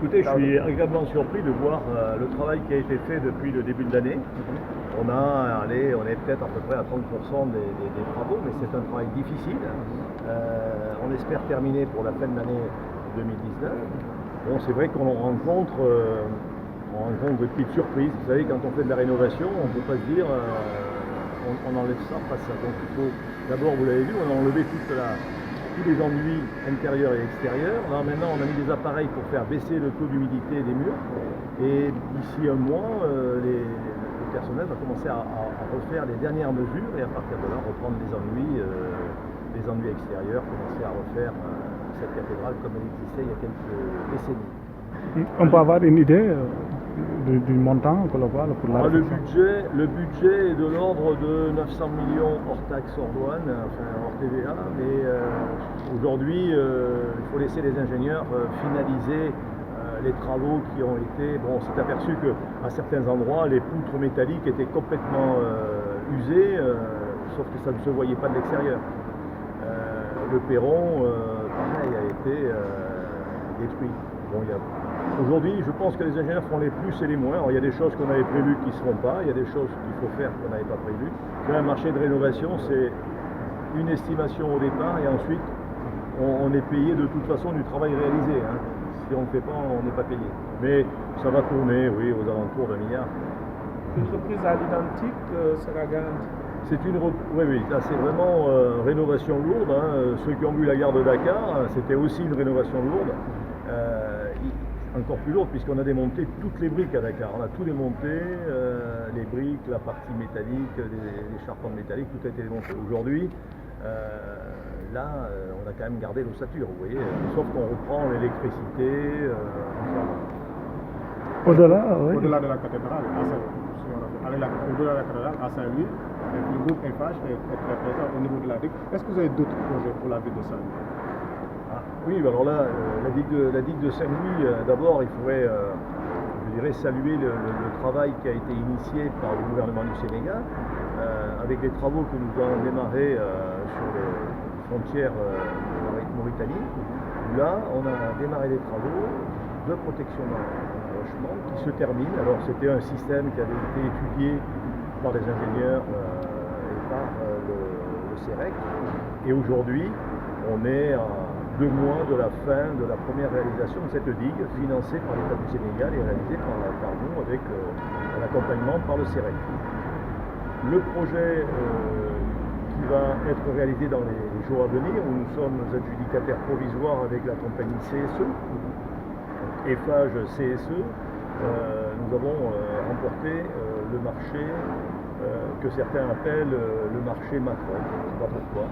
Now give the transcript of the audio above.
Écoutez, je suis agréablement surpris de voir le travail qui a été fait depuis le début de l'année. On est peut-être à peu près à 30% des travaux, mais c'est un travail difficile. On espère terminer pour la fin de l'année 2019. Bon, c'est vrai qu'on rencontre de petites surprises. Vous savez, quand on fait de la rénovation, on ne peut pas se dire on enlève ça, pas ça. Donc il faut, d'abord, vous l'avez vu, on a enlevé tous les enduits intérieurs et extérieurs. Là maintenant on a mis des appareils pour faire baisser le taux d'humidité des murs et d'ici un mois le personnel va commencer à refaire les dernières mesures et à partir de là reprendre les enduits extérieurs, commencer à refaire cette cathédrale comme elle existait il y a quelques décennies. On peut avoir une idée du montant global pour la réfection? Le budget est de l'ordre de 900 millions hors taxes, hors douane, enfin hors TVA, mais aujourd'hui il faut laisser les ingénieurs finaliser les travaux qui ont été... Bon, on s'est aperçu qu'à certains endroits les poutres métalliques étaient complètement usées, sauf que ça ne se voyait pas de l'extérieur. Le perron, pareil, a été détruit. Bon, aujourd'hui, je pense que les ingénieurs font les plus et les moins. Alors, il y a des choses qu'on avait prévues qui ne se font pas, il y a des choses qu'il faut faire qu'on n'avait pas prévues. Un marché de rénovation, c'est une estimation au départ et ensuite on est payé de toute façon du travail réalisé. Hein. Si on ne le fait pas, on n'est pas payé. Mais ça va tourner, oui, aux alentours d'1 milliard. Une reprise à l'identique sera garantie. Oui, là c'est vraiment rénovation lourde. Hein. Ceux qui ont vu la gare de Dakar, c'était aussi une rénovation lourde. Encore plus lourde puisqu'on a démonté toutes les briques à Dakar. On a tout démonté, les briques, la partie métallique, les charpentes métalliques, tout a été démonté. Aujourd'hui, on a quand même gardé l'ossature, vous voyez, sauf qu'on reprend l'électricité. Au-delà de la cathédrale, au-delà de la cathédrale, à Saint-Louis, le groupe FH est très présent au niveau de la digue. Est-ce que vous avez d'autres projets pour la ville de Saint-Louis? Oui, alors là, la digue de Saint-Louis, d'abord, il faudrait, je dirais, saluer le travail qui a été initié par le gouvernement du Sénégal, avec les travaux que nous avons démarrés sur les frontières Mauritanie. Là, on a démarré des travaux de protection d'enrochement qui se terminent. Alors, c'était un système qui avait été étudié par les ingénieurs et par le CEREC. Et aujourd'hui, on est à 2 mois de la fin de la première réalisation de cette digue, financée par l'État du Sénégal et réalisée par nous avec un accompagnement par le CEREC. Le projet qui va être réalisé dans les jours à venir, où nous sommes adjudicataires provisoires avec la compagnie CSE, Eiffage CSE, nous avons remporté le marché que certains appellent le marché Macron, je ne sais pas pourquoi.